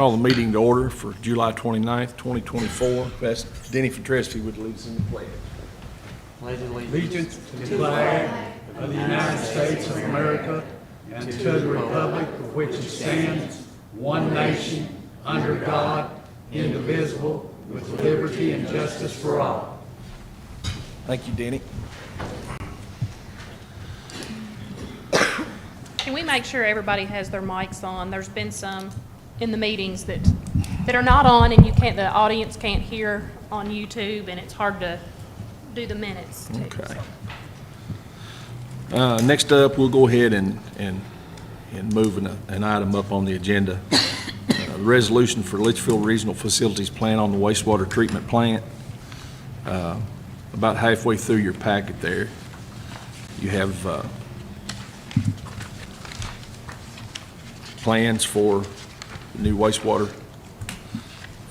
Call the meeting to order for July 29th, 2024. Ask Denny Fitreski would lead us in the pledge. Allegiance to the flag of the United States of America and to the republic for which it stands, one nation, under God, indivisible, with liberty and justice for all. Thank you, Denny. Can we make sure everybody has their mics on? There's been some in the meetings that are not on, and the audience can't hear on YouTube, and it's hard to do the minutes too. Okay. Next up, we'll go ahead and move an item up on the agenda. The resolution for Litchfield Regional Facilities Plan on the wastewater treatment plant. About halfway through your packet there, you have plans for the new wastewater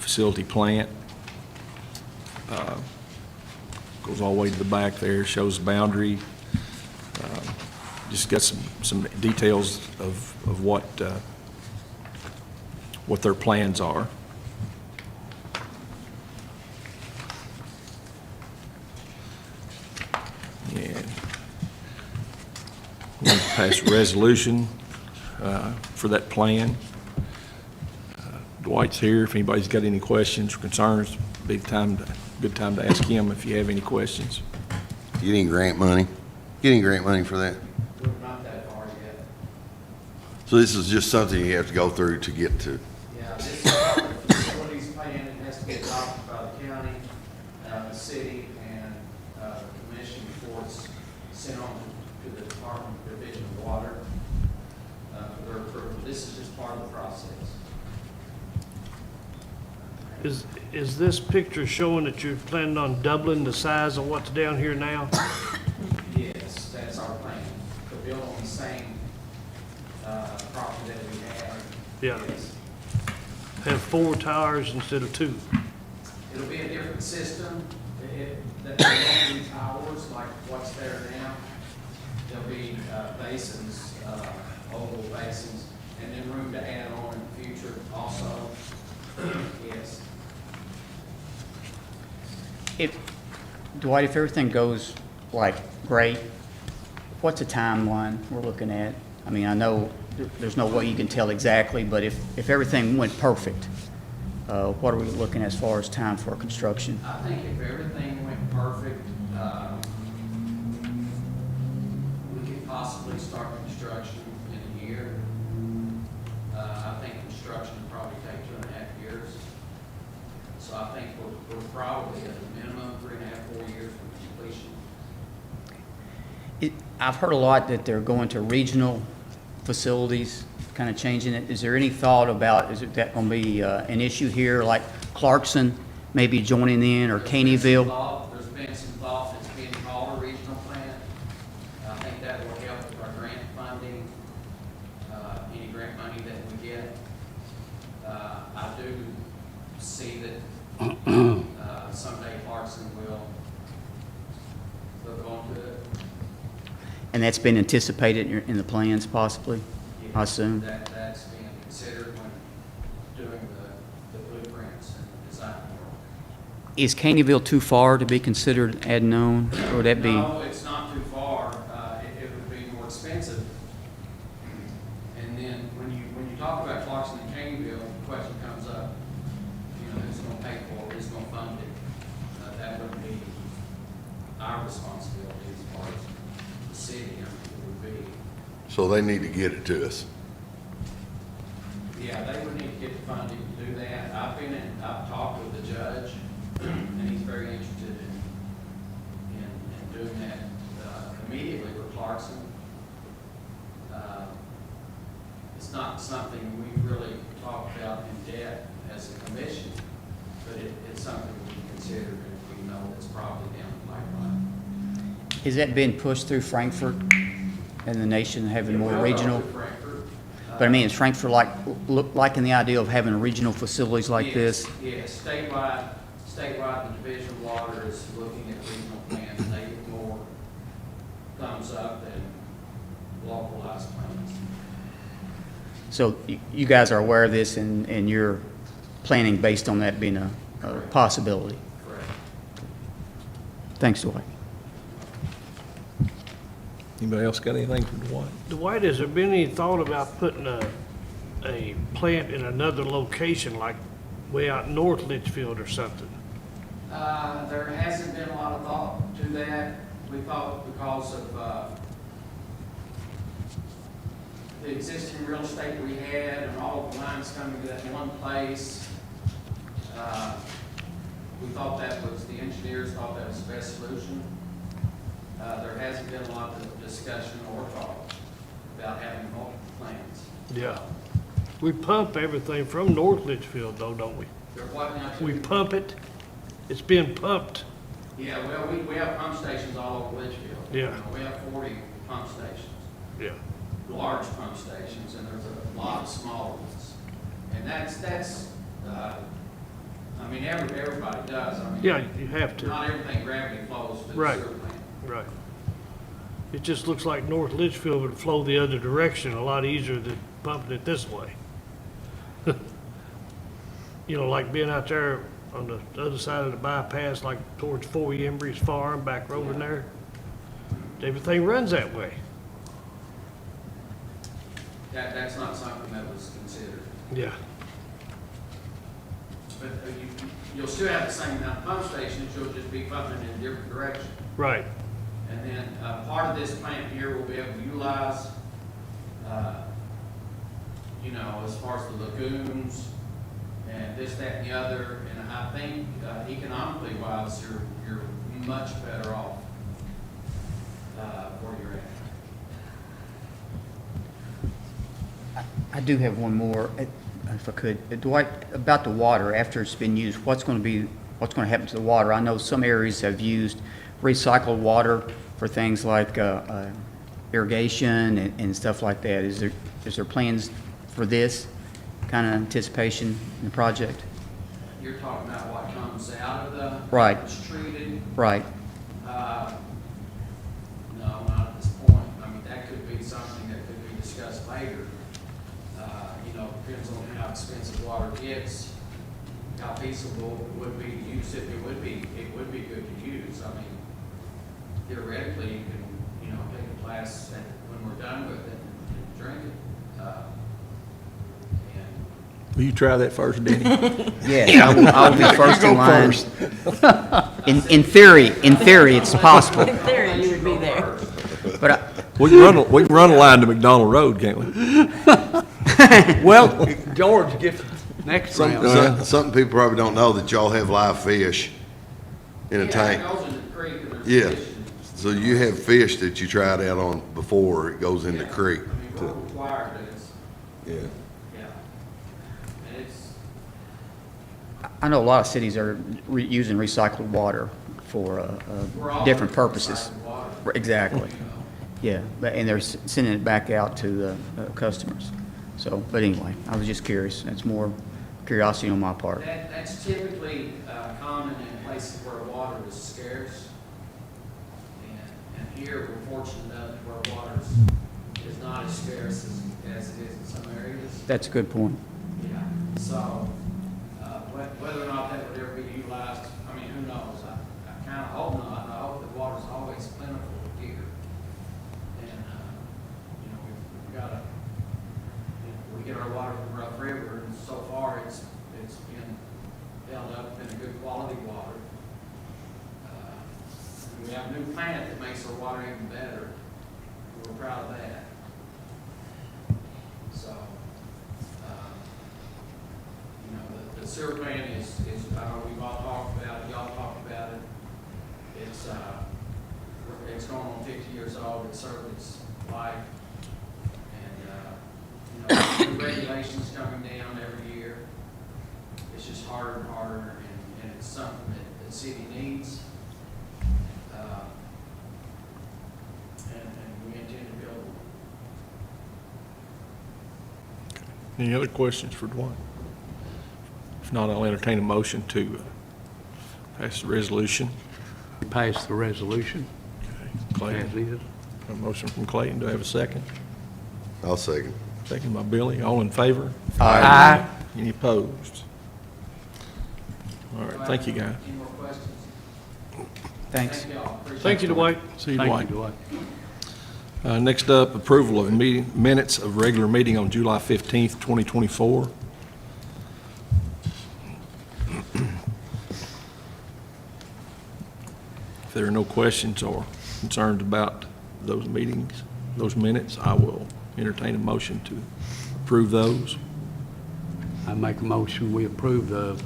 facility plant. Goes all the way to the back there, shows the boundary. Just got some details of what their plans are. And we'll pass a resolution for that plan. Dwight's here. If anybody's got any questions or concerns, good time to ask him if you have any questions. Getting grant money? Getting grant money for that? We're not that far yet. So this is just something you have to go through to get to? Yeah, this is part of the facilities plan. It has to get adopted by the county, the city, and the commission before it's sent on to the Department of Division of Water for their approval. This is just part of the process. Is this picture showing that you're planning on doubling the size of what's down here now? Yes, that's our plan. To build on the same property that we have. Yeah. Yes. Have 4 towers instead of 2? It'll be a different system. There won't be towers like what's there now. There'll be basins, oval basins, and then room to add on in the future also. Yes. Dwight, if everything goes like great, what's the timeline we're looking at? I mean, I know there's no way you can tell exactly, but if everything went perfect, what are we looking as far as time for construction? I think if everything went perfect, we could possibly start construction in a year. I think construction would probably take 2.5 years. So I think we're probably at a minimum 3.5, 4 years from completion. I've heard a lot that they're going to regional facilities, kind of changing it. Is there any thought about, is that going to be an issue here, like Clarkson maybe joining in, or Caneyville? There's been some thought that's being called a regional plan. I think that will help with our grant funding, any grant money that we get. I do see that someday Clarkson will go into it. And that's been anticipated in the plans possibly, I assume? That's being considered when doing the blueprints and the design work. Is Caneyville too far to be considered adding on, or would that be? No, it's not too far. It would be more expensive. And then when you talk about Clarkson and Caneyville, the question comes up, who's going to pay for it, who's going to fund it? That wouldn't be our responsibility as far as the city. It would be. So they need to get it to us. Yeah, they would need to get the funding to do that. I've talked with the judge, and he's very interested in doing that immediately with Clarkson. It's not something we've really talked about in depth as a commission, but it's something we can consider if we know it's probably down the pipeline. Has that been pushed through Frankfurt and the nation having more regional? But I mean, is Frankfurt liking the idea of having regional facilities like this? Yes, statewide, the Division of Water is looking at regional plans, and they get more thumbs up than localized plans. So you guys are aware of this, and you're planning based on that being a possibility? Correct. Thanks, Dwight. Anybody else got anything for Dwight? Dwight, has there been any thought about putting a plant in another location, like way out north Litchfield or something? There hasn't been a lot of thought to that. We thought because of, the existing real estate we had and all of the lines coming to that one place, we thought that was, the engineers thought that was the best solution. There hasn't been a lot of discussion or thought about having multiple plants. Yeah. We pump everything from north Litchfield though, don't we? There what now? We pump it. It's being pumped. Yeah, well, we have pump stations all over Litchfield. Yeah. We have 40 pump stations, Yeah. large pump stations, and there's a lot of smaller ones. And that's, I mean, everybody does. I mean, Yeah, you have to. not everything gravity flows to the Right. sewer plant. Right. It just looks like north Litchfield would flow the other direction a lot easier than pumping it this way. You know, like being out there on the other side of the bypass, like towards Four Embry's Farm, back over there. Everything runs that way. That's not something that was considered. Yeah. But you'll still have the same amount of pump stations, you'll just be pumping in a different direction. Right. And then, part of this plant here will be able to utilize, you know, as far as the lagoons and this, that, and the other. And I think, economically wise, you're much better off, where you're at. I do have one more, if I could. Dwight, about the water, after it's been used, what's going to happen to the water? I know some areas have used recycled water for things like irrigation and stuff like that. Is there plans for this kind of anticipation in the project? You're talking about what comes out of the. Right. It's treated. Right. No, not at this point. I mean, that could be something that could be discussed later. You know, depends on how expensive water gets, how feasible it would be to use it. It would be good to use. I mean, theoretically, you can, you know, take a glass and when we're done with it and drink it. And Will you try that first, Denny? Yes, I'll be first in line. In theory, it's possible. In theory, you would be there. But We can run a line to McDonald Road, can't we? Well, George gets next round. Some people probably don't know that y'all have live fish in a yeah, tank. it goes in the creek and there's Yeah, fish. so you have fish that you tried out on before it goes in the Yeah. creek. I mean, we're required to, Yeah. yeah. And it's, I know a lot of cities are using recycled water for we're all. different purposes. recycled water. Exactly. Yeah, and they're sending it back out to the customers. So, but anyway, I was just curious. That's more curiosity on my part. That's typically common in places where water is scarce. And here, we're fortunate enough where water is not as scarce as it is in some areas. That's a good point. Yeah, so, whether or not that would ever be utilized, I mean, who knows? I kind of hope not. I hope that water's always plentiful here. And, you know, we've got to, we get our water from Rough River, and so far it's been held up in a good quality water. We have a new plant that makes our water even better. We're proud of that. So, you know, the sewer plant is, I know we've all talked about it, y'all talked about it. It's going on 50 years old, it's served its life. And, you know, new regulations coming down every year. It's just harder and harder, and it's something that the city needs. And we intend to build. Any other questions for Dwight? If not, I'll entertain a motion to pass the resolution. Pass the resolution Okay, as Clayton, is. a motion from Clayton. Do I have a second? I'll second. Second by Billy. All in favor? Aye. Any opposed? All right, thank you, guys. Any more questions? Thank Thank y'all. Appreciate it. Thank you, Dwight. See you, Thank Dwight. Next up, approval of minutes of regular meeting on July 15th, 2024. If there are no questions or concerns about those meetings, those minutes, I will entertain a motion to approve those. I make a motion, we approve the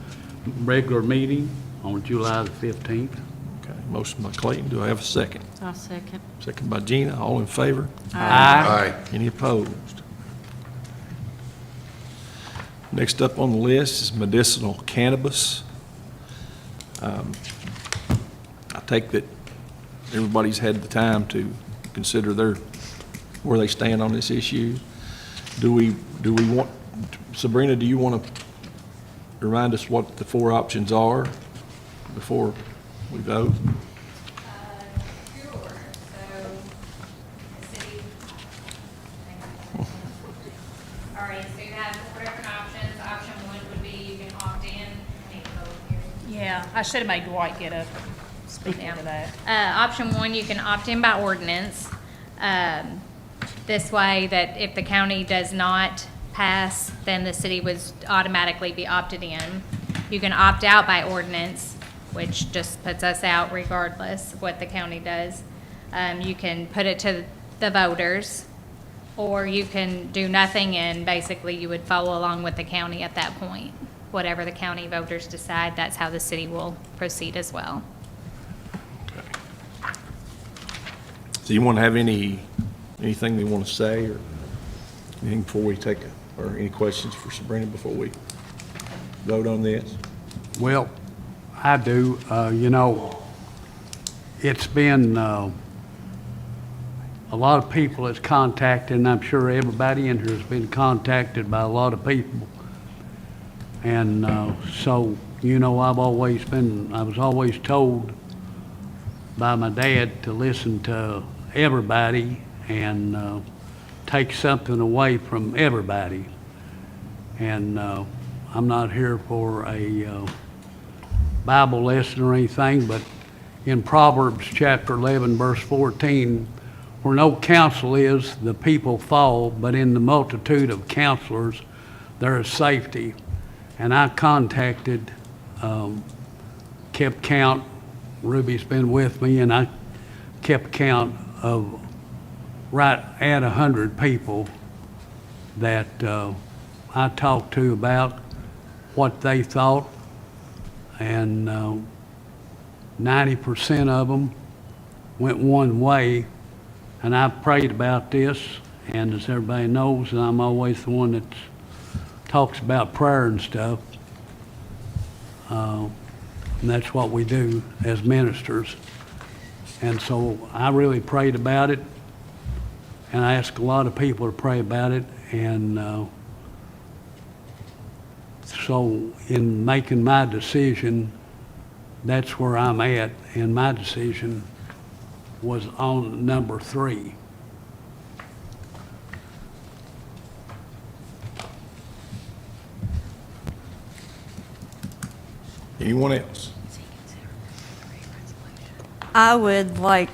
regular meeting on July the 15th. Okay, motion by Clayton. Do I have a second? I'll second. Second by Gina. All in favor? Aye. Aye. Any opposed? Next up on the list is medicinal cannabis. I take that everybody's had the time to consider where they stand on this issue. Do we want, Sabrina, do you want to remind us what the four options are before we vote? Sure, so the city. All right, so you have four different options. Option one would be you can opt in. I need to vote here. Yeah, I should have made Dwight get up, speak Yeah. into that. Option one, you can opt in by ordinance. This way that if the county does not pass, then the city would automatically be opted in. You can opt out by ordinance, which just puts us out regardless of what the county does. You can put it to the voters, or you can do nothing and basically you would follow along with the county at that point. Whatever the county voters decide, that's how the city will proceed as well. Do you want to have anything they want to say or anything before we take, or any questions for Sabrina before we vote on this? Well, I do. You know, it's been, a lot of people that's contacted, and I'm sure everybody in here has been contacted by a lot of people. And so, you know, I was always told by my dad to listen to everybody and take something away from everybody. And I'm not here for a Bible lesson or anything, but in Proverbs chapter 11, verse 14, where no counsel is, the people fall, but in the multitude of counselors, there is safety. And I contacted, kept count, Ruby's been with me, and I kept count of right at 100 people that I talked to about what they thought, and 90% of them went one way. And I prayed about this, and as everybody knows, and I'm always the one that talks about prayer and stuff, and that's what we do as ministers. And so I really prayed about it, and I asked a lot of people to pray about it, and so in making my decision, that's where I'm at, and my decision was on number 3. Anyone else? I would like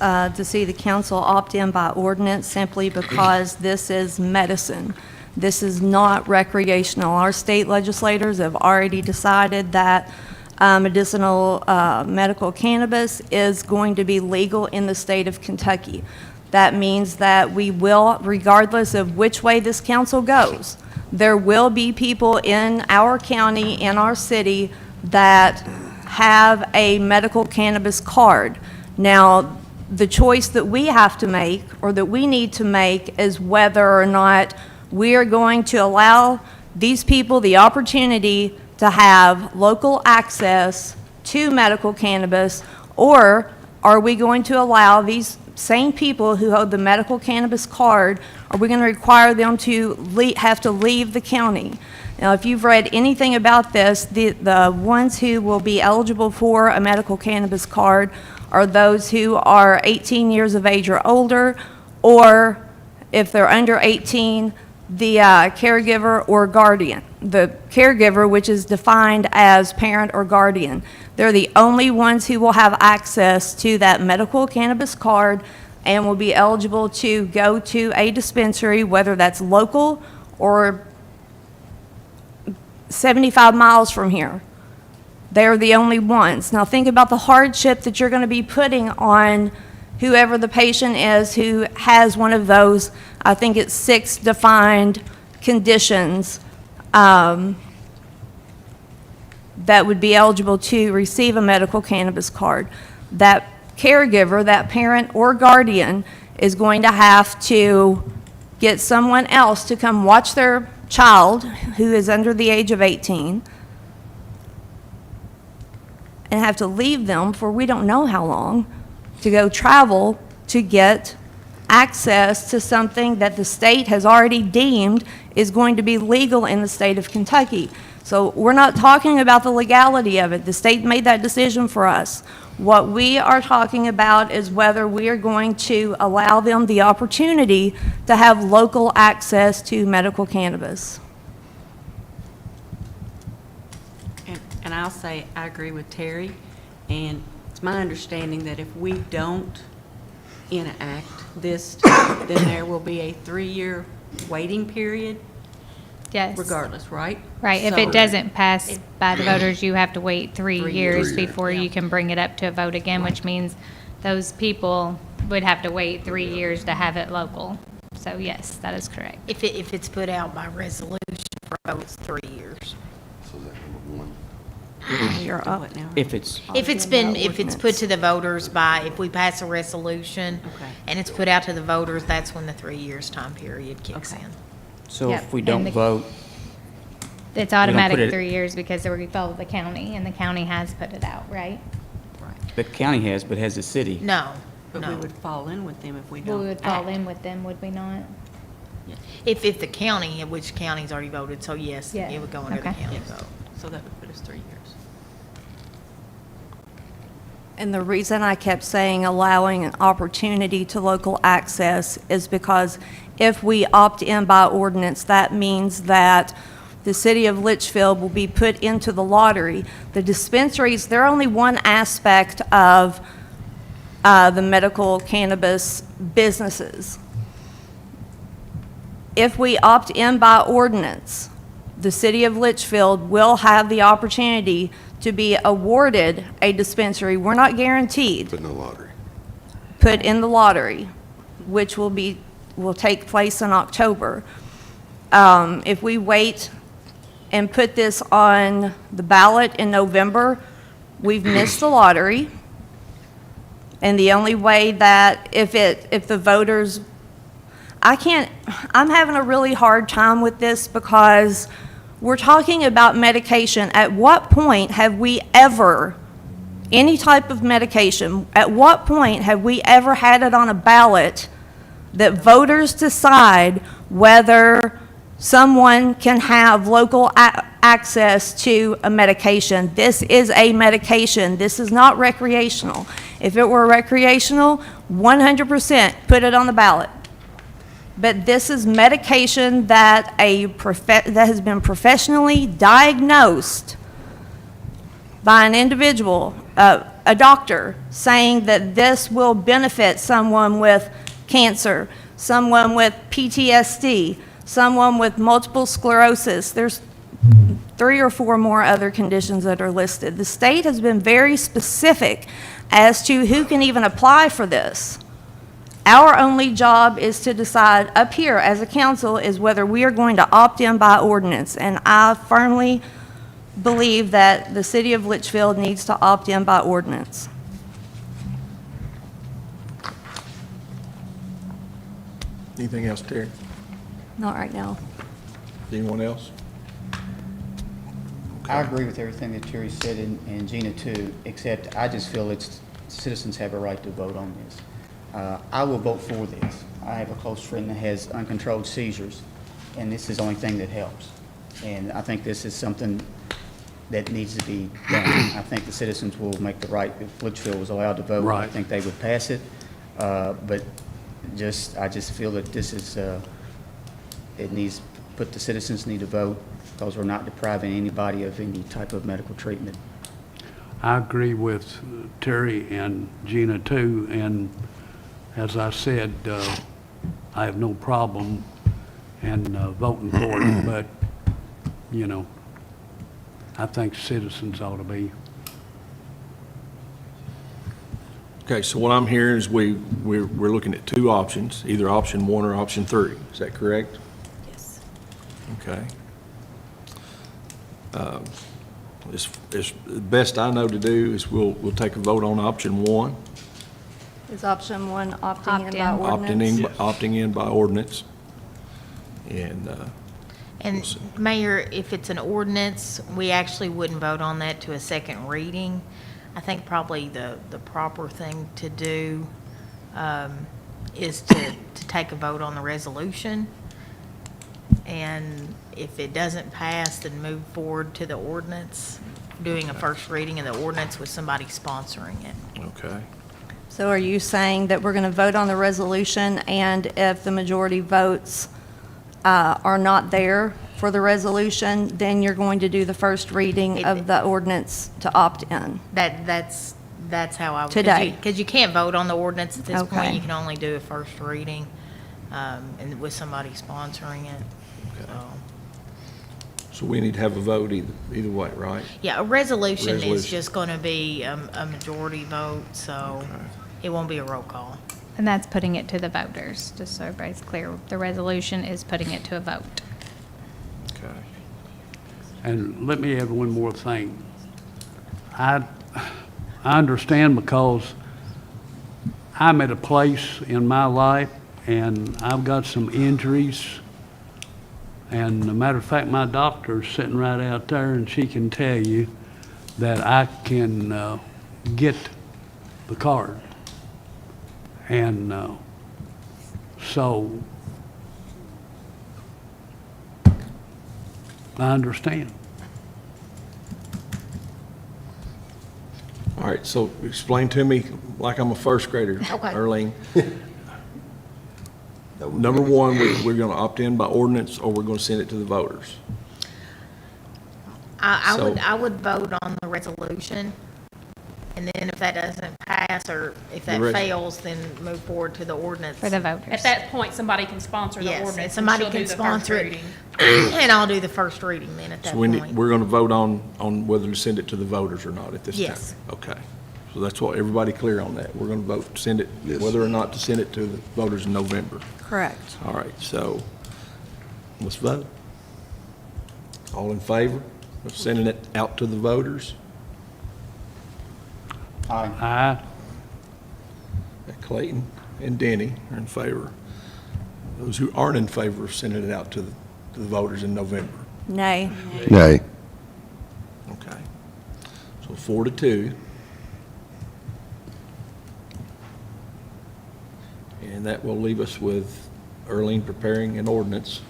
to see the council opt in by ordinance simply because this is medicine. This is not recreational. Our state legislators have already decided that medicinal medical cannabis is going to be legal in the state of Kentucky. That means that we will, regardless of which way this council goes, there will be people in our county, in our city, that have a medical cannabis card. Now, the choice that we have to make, or that we need to make, is whether or not we are going to allow these people the opportunity to have local access to medical cannabis, or are we going to allow these same people who hold the medical cannabis card, are we going to require them to have to leave the county? Now, if you've read anything about this, the ones who will be eligible for a medical cannabis card are those who are 18 years of age or older, or if they're under 18, the caregiver or guardian. The caregiver, which is defined as parent or guardian, they're the only ones who will have access to that medical cannabis card and will be eligible to go to a dispensary, whether that's local or 75 miles from here. They're the only ones. Now think about the hardship that you're going to be putting on whoever the patient is who has one of those, I think it's 6 defined conditions that would be eligible to receive a medical cannabis card. That caregiver, that parent or guardian, is going to have to get someone else to come watch their child who is under the age of 18 and have to leave them for we don't know how long to go travel to get access to something that the state has already deemed is going to be legal in the state of Kentucky. So we're not talking about the legality of it. The state made that decision for us. What we are talking about is whether we are going to allow them the opportunity to have local access to medical cannabis. And I'll say, I agree with Terry, and it's my understanding that if we don't enact this, then there will be a 3-year waiting period Yes. regardless, right? Right, if So- it doesn't pass by the voters, you have to wait 3 3 years years. before you can bring it up to a vote again, which means those people would have to wait 3 years to have it local. So yes, that is correct. If it's put out by resolution for vote, it's 3 years. So that's number one. You're Do up. what now? If it's, If it's put to the voters by, if we pass a resolution Okay. and it's put out to the voters, that's when the 3 years time period kicks Okay. in. so Yep, if we and don't the- vote, It's put automatic it- 3 years because we follow the county, and the county has put it out, right? the county has, but has the city. No, But we no. would fall in with them if we We don't would fall act. in with them, would we not? If the county, which county's already voted, so yes, Yeah, it would go under the okay. county Yes. vote. So that would put us 3 years. And the reason I kept saying allowing an opportunity to local access is because if we opt in by ordinance, that means that the city of Litchfield will be put into the lottery. The dispensaries, they're only one aspect of the medical cannabis businesses. If we opt in by ordinance, the city of Litchfield will have the opportunity to be awarded a dispensary. We're not guaranteed, But no lottery. put in the lottery, which will take place in October. If we wait and put this on the ballot in November, we've missed the lottery. And the only way that if the voters, I'm having a really hard time with this because we're talking about medication. At what point have we ever, any type of medication, at what point have we ever had it on a ballot that voters decide whether someone can have local access to a medication? This is a medication. This is not recreational. If it were recreational, 100% put it on the ballot. But this is medication that that has been professionally diagnosed by an individual, a doctor, saying that this will benefit someone with cancer, someone with PTSD, someone with multiple sclerosis. There's 3 or 4 more other conditions that are listed. The state has been very specific as to who can even apply for this. Our only job is to decide up here as a council is whether we are going to opt in by ordinance. And I firmly believe that the city of Litchfield needs to opt in by ordinance. Anything else, Terry? Not right now. Anyone else? I agree with everything that Terry said and Gina too, except I just feel citizens have a right to vote on this. I will vote for this. I have a close friend that has uncontrolled seizures, and this is the only thing that helps. And I think this is something that needs to be done. I think the citizens will make the right, if Litchfield was allowed to vote, I Right. think they would pass it. But I just feel that this is it needs, but the citizens need to vote because we're not depriving anybody of any type of medical treatment. I agree with Terry and Gina too, and as I said, I have no problem in voting for it, but, you know, I think citizens ought to be. Okay, so what I'm hearing is we're looking at two options, either option one or option three. Is that correct? Yes. Okay. As best I know to do is we'll take a vote on option one, Is option one opting in by Opt-in. ordinance? opting in by ordinance. And, And Mayor, if it's an ordinance, we actually wouldn't vote on that to a second reading. I think probably the proper thing to do is to take a vote on the resolution. And if it doesn't pass, then move forward to the ordinance, doing a first reading of the ordinance with somebody sponsoring it. okay. So are you saying that we're going to vote on the resolution, and if the majority votes are not there for the resolution, then you're going to do the first reading of the ordinance to opt in? That's how I would. Today. Because you can't vote on the ordinance at this point. Okay. You can only do a first reading, and with somebody sponsoring it. So, So we need to have a vote either way, right? yeah, a resolution is Resolution. just going to be a majority vote, so it won't be a roll call. And that's putting it to the voters, just so everybody's clear. The resolution is putting it to a vote. Okay. And let me add one more thing. I understand because I'm at a place in my life and I've got some injuries. And a matter of fact, my doctor's sitting right out there and she can tell you that I can get the card. And so I understand. All right, so explain to me, like I'm a first grader, Okay. Earlene. Number one, we're going to opt in by ordinance, or we're going to send it to the voters? So- I would vote on the resolution, and then if that doesn't pass, or if that The res- fails, then move forward to the ordinance. For the voters. At that point, somebody can sponsor the Yes, ordinance. and somebody she'll do can the first sponsor it, reading. and I'll do the first reading then at that So point. we're going to vote on whether to send it to the voters or not at this time? Yes. Okay. So that's what, everybody clear on that? We're going to vote, send it, Yes. whether or not to send it to the voters in November? Correct. All right, so let's vote. All in favor of sending it out to the voters? Aye. Clayton and Denny are in favor. Those who aren't in favor of sending it out to the voters in November? Nay. Nay. Okay. So 4-2. And that will leave us with Earlene preparing an ordinance.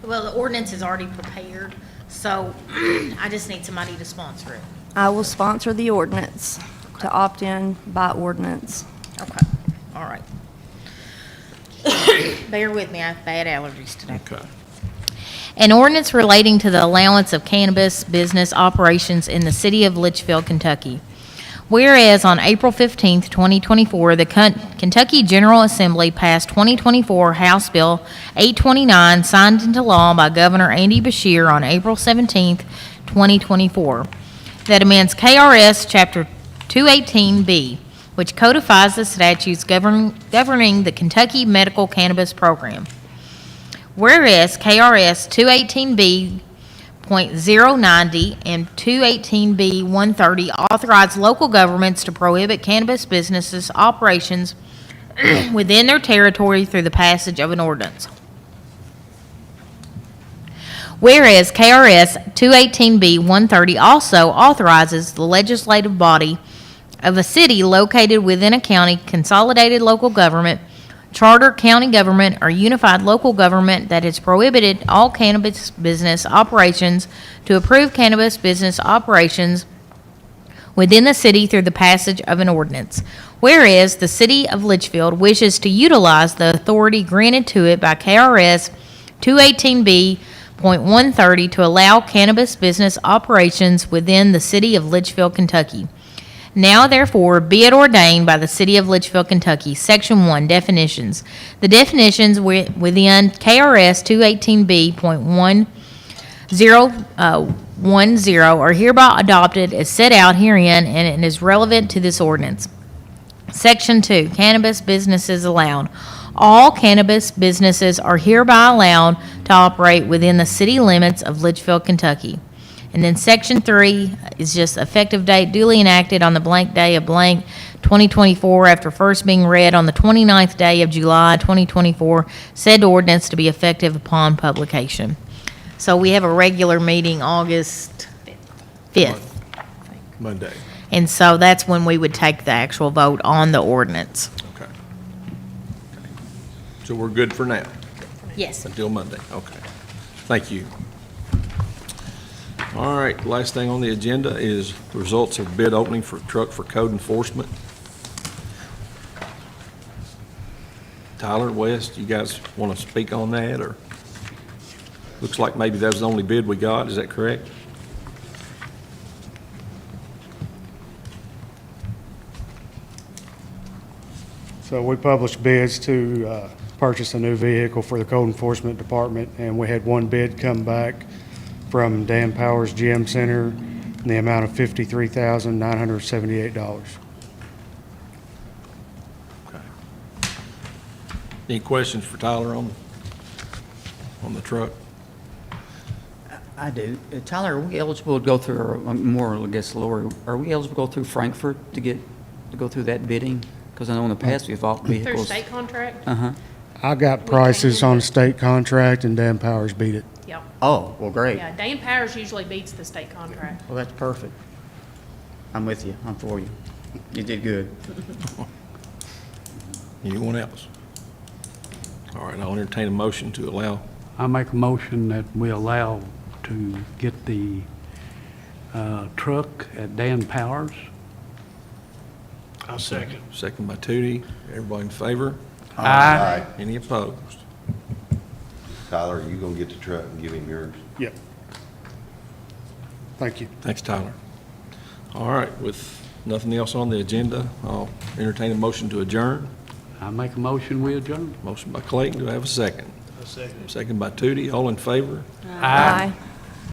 Well, the ordinance is already prepared, so I just need somebody to sponsor it. I will sponsor the ordinance to opt in by ordinance. Okay, all right. Bear with me, I have bad allergies today. Okay. An ordinance relating to the allowance of cannabis business operations in the city of Litchfield, Kentucky. Whereas on April 15th, 2024, the Kentucky General Assembly passed 2024 House Bill 829, signed into law by Governor Andy Beshear on April 17th, 2024, that amends KRS Chapter 218B, which codifies the statutes governing the Kentucky Medical Cannabis Program. Whereas KRS 218B.090 and 218B.130 authorize local governments to prohibit cannabis businesses' operations within their territory through the passage of an ordinance. Whereas KRS 218B.130 also authorizes the legislative body of a city located within a county consolidated local government, charter county government, or unified local government that has prohibited all cannabis business operations to approve cannabis business operations within the city through the passage of an ordinance. Whereas the city of Litchfield wishes to utilize the authority granted to it by KRS 218B.130 to allow cannabis business operations within the city of Litchfield, Kentucky. Now therefore be it ordained by the city of Litchfield, Kentucky, Section 1, definitions. The definitions within KRS 218B.1010 are hereby adopted as set out herein and it is relevant to this ordinance. Section 2, cannabis businesses allowed. All cannabis businesses are hereby allowed to operate within the city limits of Litchfield, Kentucky. And then Section 3 is just effective date duly enacted on the blank day of blank 2024 after first being read on the 29th day of July 2024, said ordinance to be effective upon publication. So we have a regular meeting August 5th. Monday. And so that's when we would take the actual vote on the ordinance. Okay. So we're good for now, Yes. until Monday. Okay. Thank you. All right, last thing on the agenda is the results of bid opening for truck for code enforcement. Tyler, West, you guys want to speak on that, or? Looks like maybe that was the only bid we got, is that correct? So we published bids to purchase a new vehicle for the code enforcement department, and we had one bid come back from Dan Powers GM Center in the amount of $53,978. Any questions for Tyler on the truck? I do. Tyler, are we eligible to go through, or more, I guess, Lori, are we eligible to go through Frankfurt to go through that bidding? Because I know in the past we've bought Through vehicles. state contract? Uh-huh. I got prices on state contract, and Dan Powers beat it. Yep. Oh, well, great. Yeah, Dan Powers usually beats the state contract. Well, that's perfect. I'm with you. I'm for you. You did good. Anyone else? All right, I'll entertain a motion to allow, I make a motion that we allow to get the truck at Dan Powers. I'll second. second by Tootie. Everybody in favor? Aye. Any opposed? Tyler, you gonna get the truck and give him yours? Yep. Thank you. Thanks, Tyler. All right, with nothing else on the agenda, I'll entertain a motion to adjourn. I make a motion, we adjourn. Motion by Clayton, do I have a second? I'll second. Second by Tootie, all in favor? Aye.